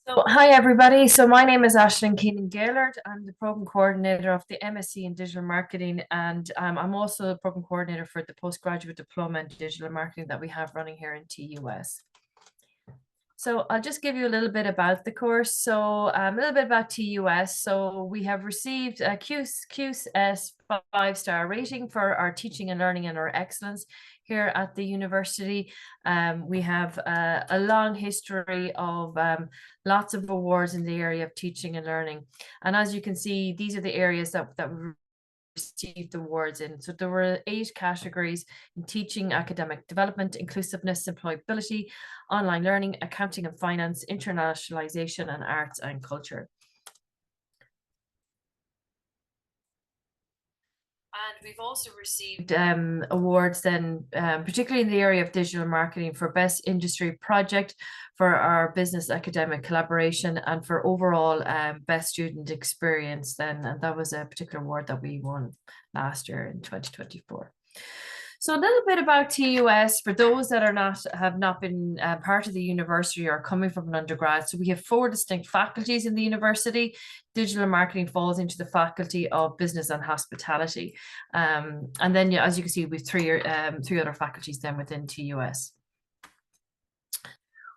So, hi everybody. So my name is Ashlyn Keenan-Gaylord. I'm the program coordinator of the MSc in digital marketing, and I'm also the program coordinator for the postgraduate diploma in digital marketing that we have running here in TUS. So I'll just give you a little bit about the course. So a little bit about TUS. So we have received a QS 5-star rating for our teaching and learning and our excellence here at the university. We have a long history of lots of awards in the area of teaching and learning. And as you can see, these are the areas that we received awards in. So there were 8 categories in teaching, academic development, inclusiveness, employability, online learning, accounting and finance, internationalization, and arts and culture. And we've also received awards then, particularly in the area of digital marketing, for best industry project, for our business academic collaboration, and for overall best student experience then. And that was a particular award that we won last year in 2024. So a little bit about TUS for those that have not been part of the university or coming from an undergrad. So we have 4 distinct faculties in the university. Digital marketing falls into the faculty of business and hospitality. And then, as you can see, we have three other faculties then within TUS.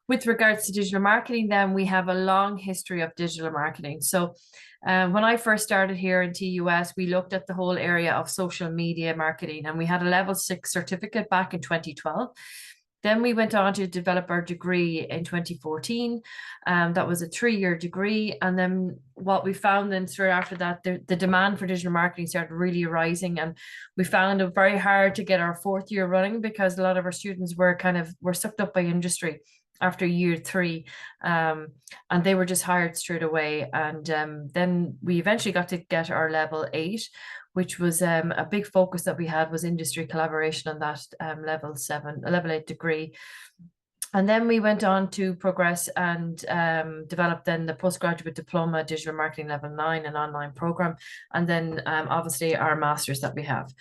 With regards to digital marketing, then we have a long history of digital marketing. So when I first started here in TUS, we looked at the whole area of social media marketing, and we had a level 6 certificate back in 2012. Then we went on to develop our degree in 2014. That was a 3-year degree. And then what we found then straight after that, the demand for digital marketing started really rising. And we found it very hard to get our 4th year running because a lot of our students were sucked up by industry after year 3, and they were just hired straight away. And then we eventually got to get our level 8, which was a big focus that we had was industry collaboration on that level 8 degree. And then we went on to progress and develop then the postgraduate diploma digital marketing level 9 and online program, and then obviously our masters that we have.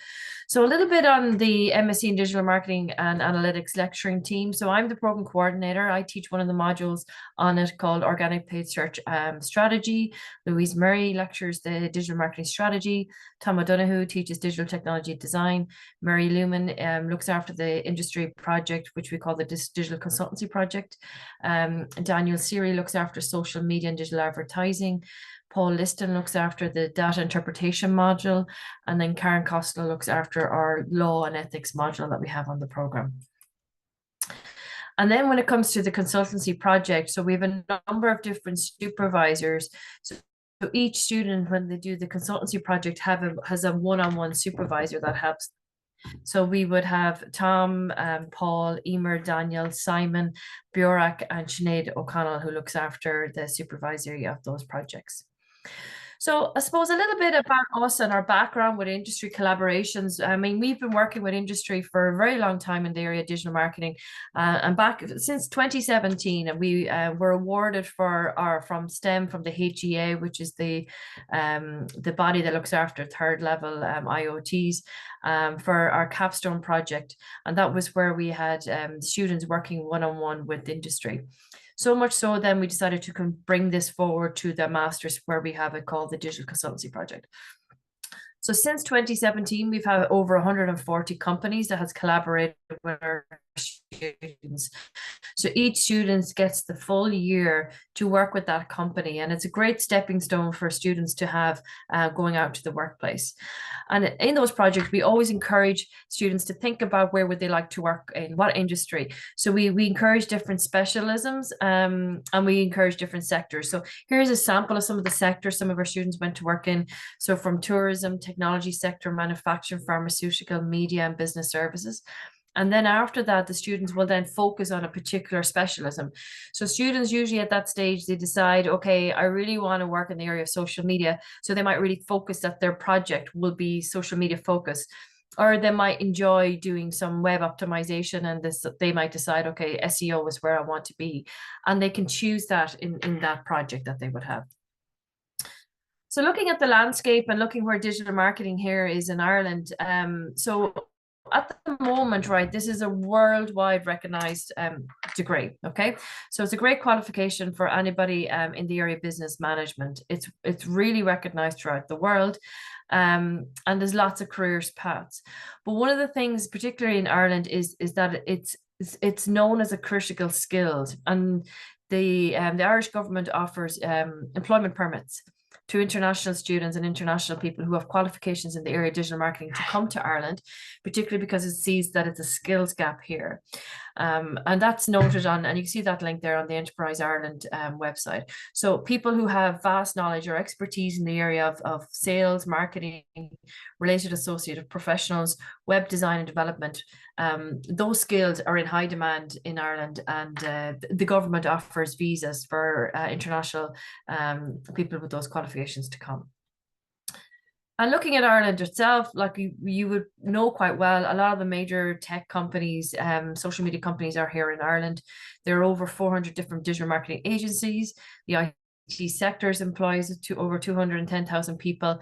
So a little bit on the MSc in digital marketing and analytics lecturing team. So I'm the program coordinator. I teach one of the modules on it called organic paid search strategy. Louise Murray lectures the digital marketing strategy. Tom O'Donoghue teaches digital technology design. Mary Luman looks after the industry project, which we call the digital consultancy project. Daniel Siri looks after social media and digital advertising. Paul Liston looks after the data interpretation module, and then Karen Costello looks after our law and ethics module that we have on the program. And then when it comes to the consultancy project, so we have a number of different supervisors. So each student, when they do the consultancy project, has a one-on-one supervisor that helps. So we would have Tom, Paul, Emer, Daniel, Simon, Bjorak, and Sinead O'Connell, who looks after the supervisory of those projects. So I suppose a little bit about us and our background with industry collaborations. I mean, we've been working with industry for a very long time in the area of digital marketing, and back since 2017, and we were awarded from STEM, from the HEA, which is the body that looks after 3rd level IoTs, for our capstone project, and that was where we had students working one-on-one with industry. So much so then we decided to bring this forward to the masters, where we have it called the Digital Consultancy Project. So since 2017, we've had over 140 companies that has collaborated with our students. So each student gets the full year to work with that company, and it's a great stepping stone for students to have going out to the workplace. And in those projects, we always encourage students to think about where would they like to work, in what industry. So we encourage different specialisms, and we encourage different sectors. So here's a sample of some of the sectors some of our students went to work in. So from tourism, technology sector, manufacturing, pharmaceutical, media, and business services. And then after that, the students will then focus on a particular specialism. So students usually at that stage, they decide, okay, I really want to work in the area of social media. So they might really focus that their project will be social media focused. Or they might enjoy doing some web optimization, and they might decide, okay, SEO is where I want to be. And they can choose that in that project that they would have. So looking at the landscape and looking where digital marketing here is in Ireland, so at the moment, right, this is a worldwide recognized degree. Okay, so it's a great qualification for anybody in the area of business management. It's really recognized throughout the world, and there's lots of careers paths. But one of the things, particularly in Ireland, is that it's known as a critical skill, and the Irish government offers employment permits to international students and international people who have qualifications in the area of digital marketing to come to Ireland, particularly because it sees that it's a skills gap here. And that's noted on, and you can see that link there on the Enterprise Ireland website. So people who have vast knowledge or expertise in the area of sales, marketing, related associative professionals, web design and development, those skills are in high demand in Ireland, and the government offers visas for international people with those qualifications to come. And looking at Ireland itself, like you would know quite well, a lot of the major tech companies, social media companies are here in Ireland. There are over 400 different digital marketing agencies. The IT sectors employs over 210,000 people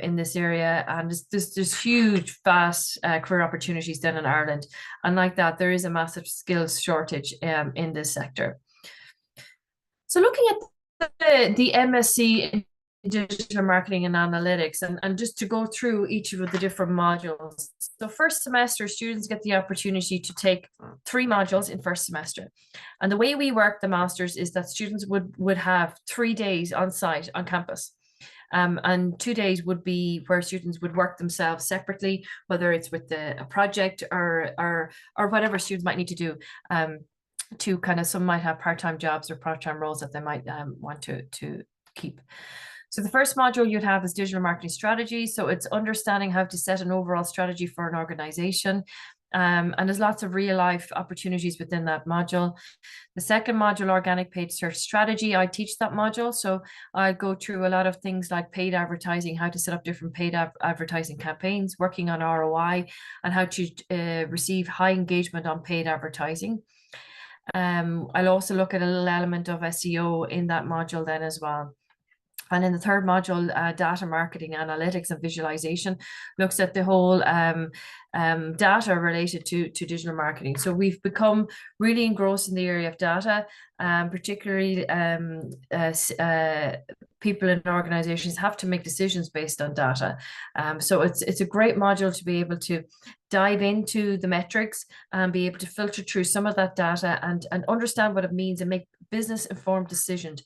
in this area. And there's huge, vast career opportunities then in Ireland. And like that, there is a massive skills shortage in this sector. So looking at the MSc digital marketing and analytics, and just to go through each of the different modules. So first semester, students get the opportunity to take 3 modules in first semester. And the way we work the masters is that students would have 3 days on site on campus. And 2 days would be where students would work themselves separately, whether it's with a project or whatever students might need to do. To kind of, some might have part-time jobs or part-time roles that they might want to keep. So the first module you'd have is digital marketing strategy. So it's understanding how to set an overall strategy for an organization. And there's lots of real life opportunities within that module. The second module, organic paid search strategy, I teach that module. So I go through a lot of things like paid advertising, how to set up different paid advertising campaigns, working on ROI, and how to receive high engagement on paid advertising. I'll also look at a little element of SEO in that module then as well. And in the third module, data marketing, analytics, and visualization looks at the whole data related to digital marketing. So we've become really engrossed in the area of data, particularly people in organizations have to make decisions based on data. So it's a great module to be able to dive into the metrics and be able to filter through some of that data and understand what it means and make business informed decisions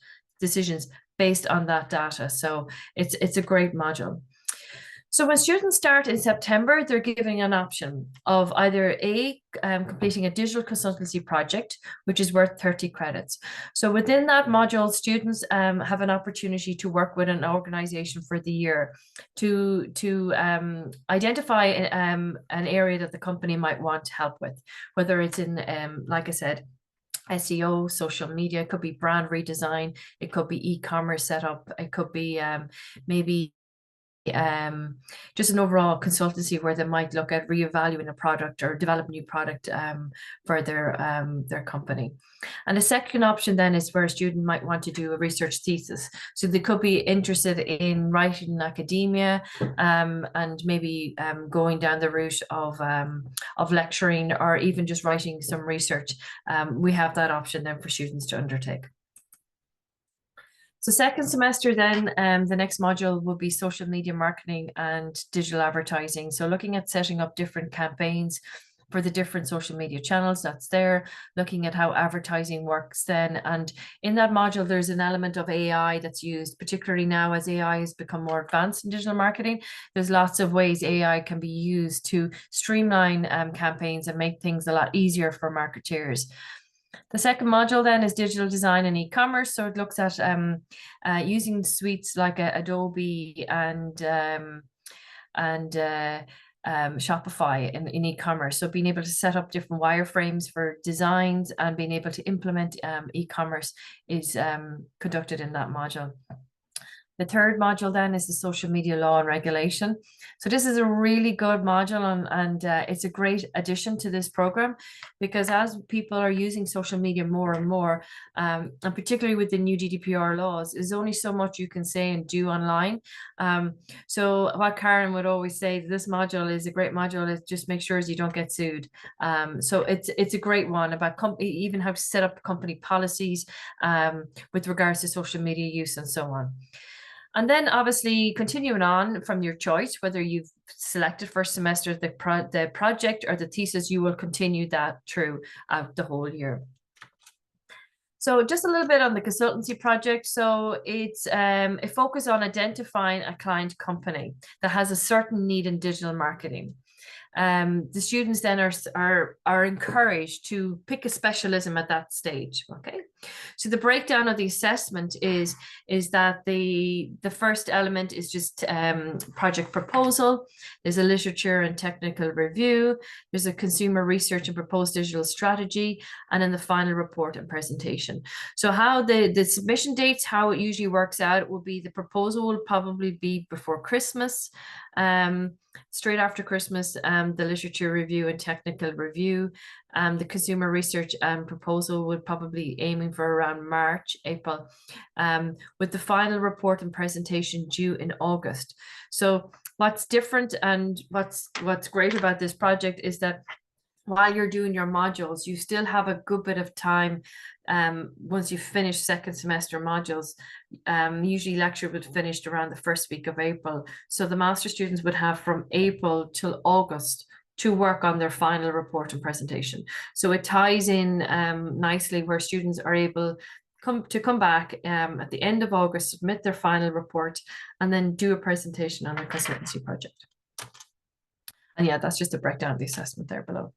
based on that data. So it's a great module. So when students start in September, they're given an option of either completing a digital consultancy project, which is worth 30 credits. So within that module, students have an opportunity to work with an organization for the year to identify an area that the company might want help with, whether it's in, like I said, SEO, social media, it could be brand redesign, it could be e-commerce setup, it could be maybe just an overall consultancy where they might look at reevaluating a product or develop a new product for their company. And the second option then is where a student might want to do a research thesis. So they could be interested in writing in academia and maybe going down the route of lecturing or even just writing some research. We have that option then for students to undertake. So second semester then, the next module will be social media marketing and digital advertising. So looking at setting up different campaigns for the different social media channels that's there, looking at how advertising works then. And in that module, there's an element of AI that's used, particularly now as AI has become more advanced in digital marketing. There's lots of ways AI can be used to streamline campaigns and make things a lot easier for marketeers. The second module then is digital design and e-commerce. So it looks at using suites like Adobe and Shopify in e-commerce. So being able to set up different wireframes for designs and being able to implement e-commerce is conducted in that module. The third module then is the social media law and regulation. So this is a really good module, and it's a great addition to this program, because as people are using social media more and more, and particularly with the new GDPR laws, there's only so much you can say and do online. So what Karen would always say, this module is a great module, is just make sure you don't get sued. So it's a great one about even how to set up company policies with regards to social media use and so on. And then obviously continuing on from your choice, whether you've selected first semester the project or the thesis, you will continue that through the whole year. So just a little bit on the consultancy project. So it's a focus on identifying a client company that has a certain need in digital marketing. The students then are encouraged to pick a specialism at that stage. Okay, so the breakdown of the assessment is that the first element is just project proposal. There's a literature and technical review. There's a consumer research and proposed digital strategy, and then the final report and presentation. So how the submission dates, how it usually works out, will be the proposal will probably be before Christmas. Straight after Christmas, the literature review and technical review, the consumer research and proposal would probably aiming for around March, April, with the final report and presentation due in August. So what's different and what's great about this project is that while you're doing your modules, you still have a good bit of time. Once you finish second semester modules, usually lecture would finished around the first week of April. So the master students would have from April till August to work on their final report and presentation. So it ties in nicely, where students are able to come back at the end of August, submit their final report, and then do a presentation on their consultancy project. And yeah, that's just a breakdown of the assessment there below.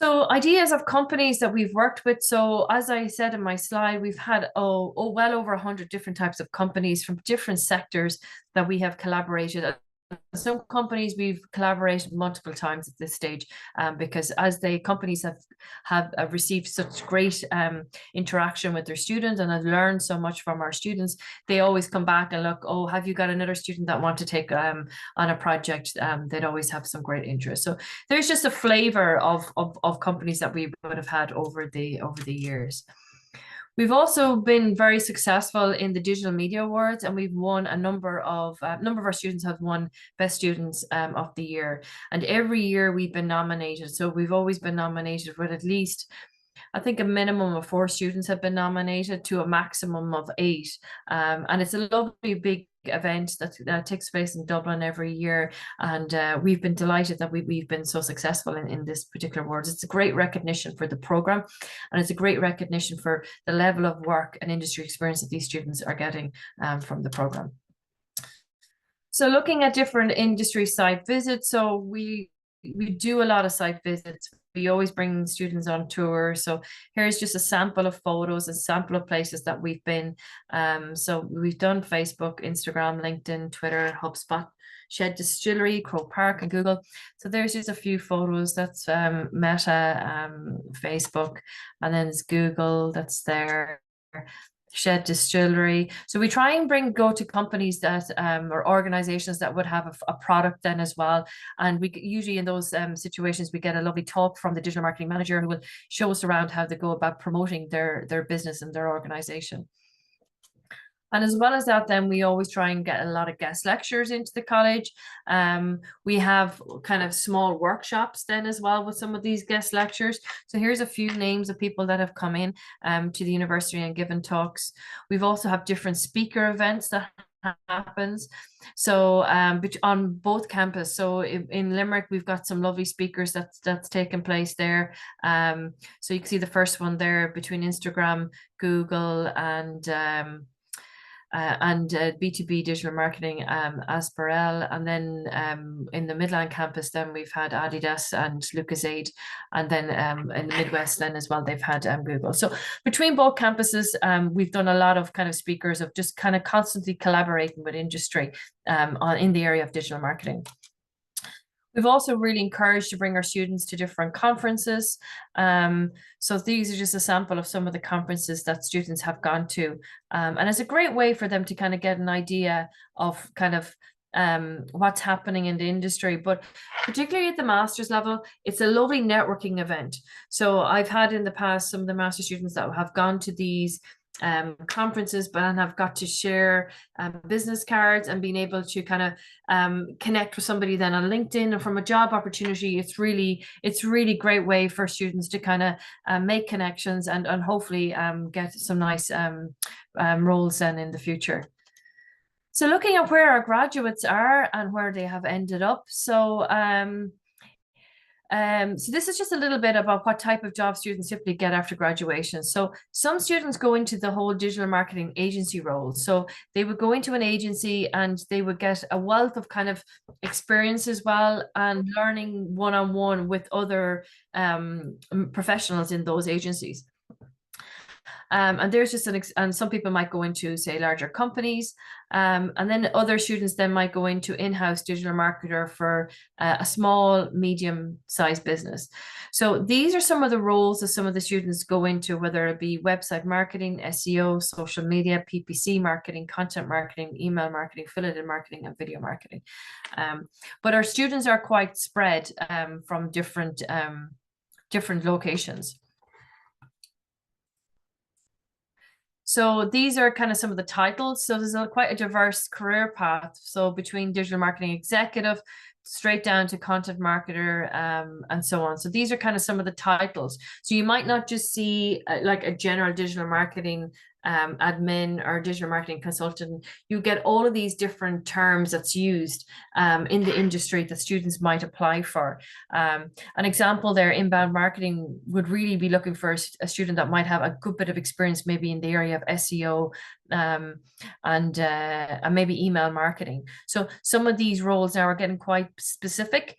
So ideas of companies that we've worked with. So as I said in my slide, we've had well over 100 different types of companies from different sectors that we have collaborated. Some companies we've collaborated multiple times at this stage, because as the companies have received such great interaction with their students and have learned so much from our students, they always come back and look, oh, have you got another student that want to take on a project? They'd always have some great interest. So there's just a flavor of companies that we would have had over the years. We've also been very successful in the Digital Media Awards, and we've won a number of our students have won Best Students of the Year. And every year we've been nominated. So we've always been nominated with at least, I think, a minimum of 4 students have been nominated to a maximum of 8. And it's a lovely big event that takes place in Dublin every year, and we've been delighted that we've been so successful in this particular awards. It's a great recognition for the program, and it's a great recognition for the level of work and industry experience that these students are getting from the program. So looking at different industry site visits, so we do a lot of site visits. We always bring students on tour. So here's just a sample of photos, a sample of places that we've been. So we've done Facebook, Instagram, LinkedIn, Twitter, HubSpot, Shed Distillery, Crow Park, and Google. So there's just a few photos. That's Meta, Facebook, and then it's Google that's there. Shed Distillery. So we try and go to companies that or organizations that would have a product then as well. And we usually in those situations, we get a lovely talk from the digital marketing manager who will show us around how they go about promoting their business and their organization. And as well as that, then we always try and get a lot of guest lectures into the college. We have kind of small workshops then as well with some of these guest lectures. So here's a few names of people that have come in to the university and given talks. We've also have different speaker events that happens. So on both campus. So in Limerick, we've got some lovely speakers that's taken place there. So you can see the first one there between Instagram, Google, and B2B digital marketing, Asperel. And then in the Midland campus, then we've had Adidas and Lucasade. And then in the Midwest then as well, they've had Google. So between both campuses, we've done a lot of kind of speakers of just kind of constantly collaborating with industry in the area of digital marketing. We've also really encouraged to bring our students to different conferences. So these are just a sample of some of the conferences that students have gone to. And it's a great way for them to kind of get an idea of kind of what's happening in the industry. But particularly at the master's level, it's a lovely networking event. So I've had in the past some of the master students that have gone to these conferences, but and have got to share business cards and being able to kind of connect with somebody then on LinkedIn, and from a job opportunity, it's really great way for students to kind of make connections and hopefully get some nice roles then in the future. So looking at where our graduates are and where they have ended up. So this is just a little bit about what type of job students typically get after graduation. So some students go into the whole digital marketing agency role. So they would go into an agency and they would get a wealth of kind of experience as well, and learning one-on-one with other professionals in those agencies. And there's just and some people might go into, say, larger companies. And then other students then might go into in-house digital marketer for a small, medium-sized business. So these are some of the roles that some of the students go into, whether it be website marketing, SEO, social media, PPC marketing, content marketing, email marketing, affiliate marketing, and video marketing. But our students are quite spread from different locations. So these are kind of some of the titles. So there's quite a diverse career path. So between digital marketing executive, straight down to content marketer, and so on. So these are kind of some of the titles. So you might not just see like a general digital marketing admin or digital marketing consultant. You get all of these different terms that's used in the industry that students might apply for. An example there, inbound marketing would really be looking for a student that might have a good bit of experience maybe in the area of SEO, and maybe email marketing. So some of these roles now are getting quite specific,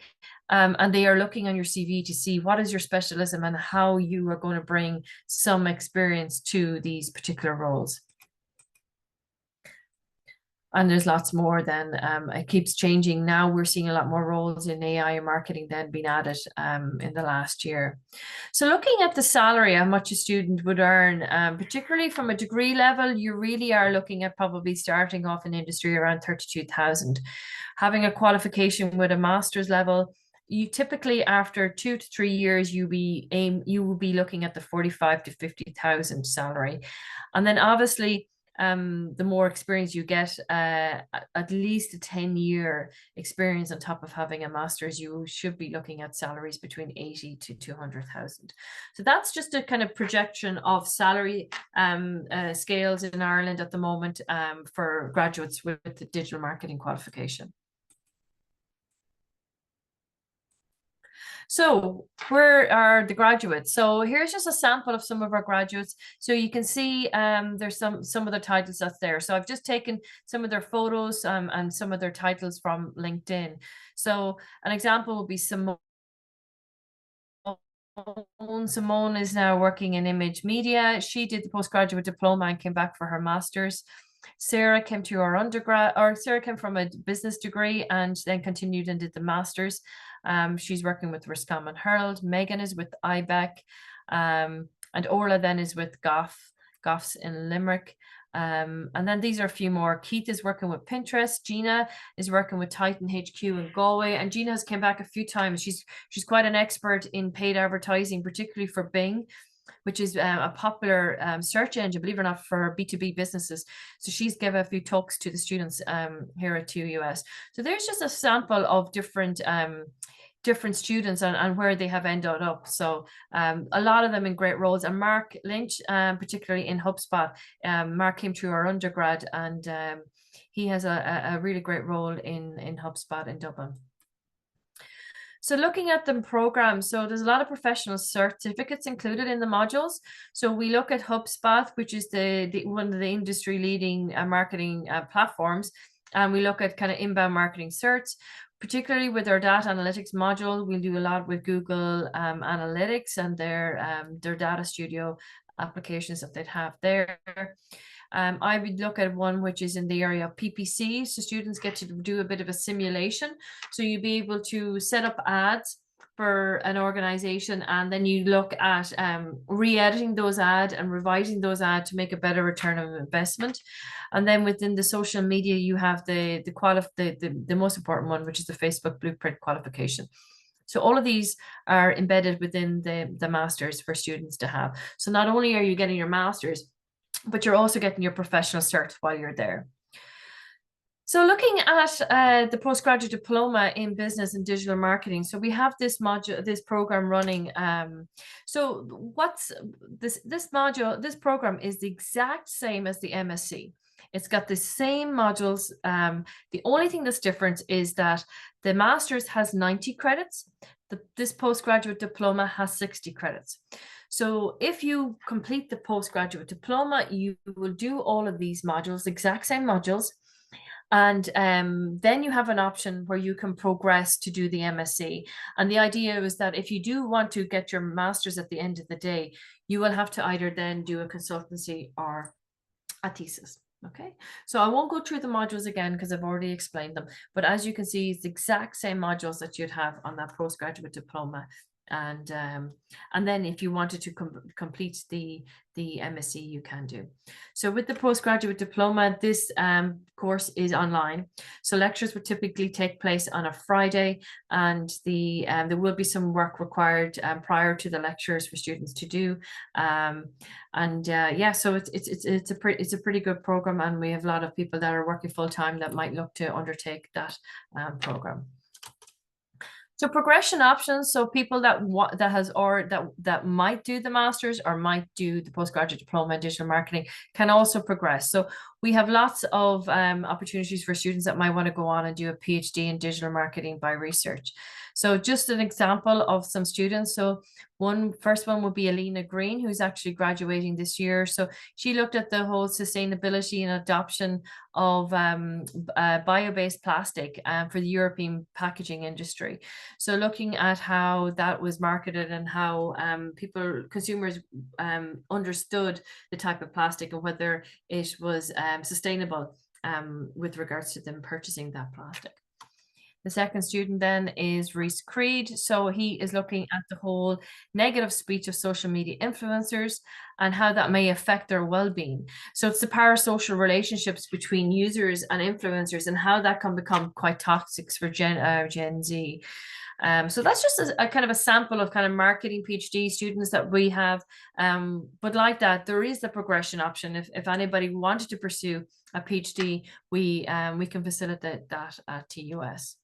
and they are looking on your CV to see what is your specialism and how you are going to bring some experience to these particular roles. And there's lots more then. It keeps changing. Now we're seeing a lot more roles in AI and marketing then being added in the last year. So looking at the salary, how much a student would earn, particularly from a degree level, you really are looking at probably starting off in industry around 32,000. Having a qualification with a master's level, you typically after 2 to 3 years you will be looking at the 45 to 50,000 salary. And then obviously the more experience you get, at least a 10-year experience on top of having a master's, you should be looking at salaries between 80 to 200,000. So that's just a kind of projection of salary scales in Ireland at the moment for graduates with the digital marketing qualification. So where are the graduates? So here's just a sample of some of our graduates. So you can see there's some of the titles that's there. So I've just taken some of their photos and some of their titles from LinkedIn. So an example would be Simone. Simone is now working in image media. She did the postgraduate diploma and came back for her master's. Sarah came to our undergrad, or Sarah came from a business degree and then continued and did the master's. She's working with Roscommon Herald. Megan is with IBEC, and Orla then is with Goffs in Limerick. And then these are a few more. Keith is working with Pinterest. Gina is working with Titan HQ in Galway, and Gina has come back a few times. She's quite an expert in paid advertising, particularly for Bing, which is a popular search engine, believe it or not, for B2B businesses. So she's given a few talks to the students here at TUS. So there's just a sample of different students and where they have ended up. So a lot of them in great roles. And Mark Lynch, particularly in HubSpot, Mark came through our undergrad, and he has a really great role in HubSpot in Dublin. So looking at the program, so there's a lot of professional certificates included in the modules. So we look at HubSpot, which is the one of the industry leading marketing platforms. And we look at kind of inbound marketing certs, particularly with our data analytics module. We'll do a lot with Google Analytics and their data studio applications that they'd have there. I would look at one which is in the area of PPC. So students get to do a bit of a simulation. So you'd be able to set up ads for an organization, and then you look at re-editing those ads and revising those ads to make a better return of investment. And then within the social media, you have the most important one, which is the Facebook Blueprint qualification. So all of these are embedded within the masters for students to have. So not only are you getting your masters, but you're also getting your professional cert while you're there. So looking at the postgraduate diploma in business and digital marketing, so we have this module, this program running. So what's this module? This program is the exact same as the MSc. It's got the same modules. The only thing that's different is that the master's has 90 credits. This postgraduate diploma has 60 credits. So if you complete the postgraduate diploma, you will do all of these modules, exact same modules. And then you have an option where you can progress to do the MSc. And the idea is that if you do want to get your master's at the end of the day, you will have to either then do a consultancy or a thesis. Okay, so I won't go through the modules again because I've already explained them. But as you can see, it's the exact same modules that you'd have on that postgraduate diploma. And then if you wanted to complete the MSc, you can do. So with the postgraduate diploma, this course is online. So lectures would typically take place on a Friday, and there will be some work required prior to the lectures for students to do. Yeah, so it's a pretty good program, and we have a lot of people that are working full time that might look to undertake that program. So progression options, so people that might do the masters or might do the postgraduate diploma in digital marketing can also progress. So we have lots of opportunities for students that might want to go on and do a PhD in digital marketing by research. So just an example of some students. So first one would be Alina Green, who's actually graduating this year. So she looked at the whole sustainability and adoption of bio-based plastic for the European packaging industry. So looking at how that was marketed and how consumers understood the type of plastic and whether it was sustainable with regards to them purchasing that plastic. The second student then is Reese Creed. So he is looking at the whole negative speech of social media influencers and how that may affect their well-being. So it's the parasocial relationships between users and influencers and how that can become quite toxic for Gen Z. So that's just a kind of a sample of kind of marketing PhD students that we have. But like that, there is the progression option. If anybody wanted to pursue a PhD, we can facilitate that at TUS.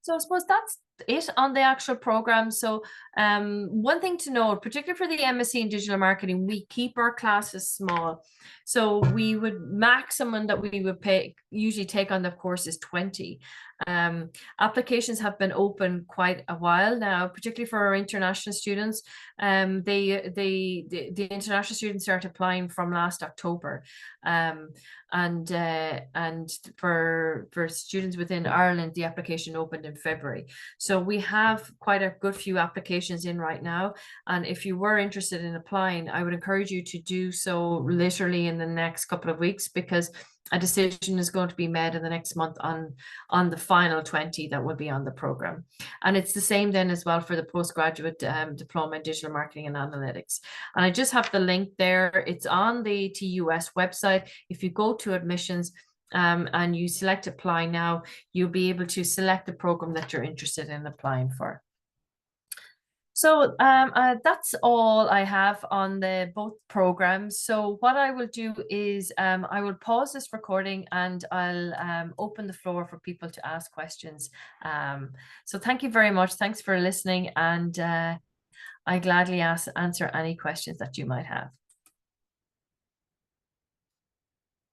So I suppose that's it on the actual program. So one thing to note, particularly for the MSc in digital marketing, we keep our classes small. So we would maximum that we would usually take on the course is 20. Applications have been open quite a while now, particularly for our international students. The international students start applying from last October, and for students within Ireland, the application opened in February. So we have quite a good few applications in right now. And if you were interested in applying, I would encourage you to do so literally in the next couple of weeks, because a decision is going to be made in the next month on the final 20 that will be on the program. And it's the same then as well for the postgraduate diploma in digital marketing and analytics. And I just have the link there. It's on the TUS website. If you go to admissions and you select apply now, you'll be able to select the program that you're interested in applying for. So that's all I have on both programs. So what I will do is I will pause this recording and I'll open the floor for people to ask questions. So thank you very much. Thanks for listening, and I gladly answer any questions that you might have.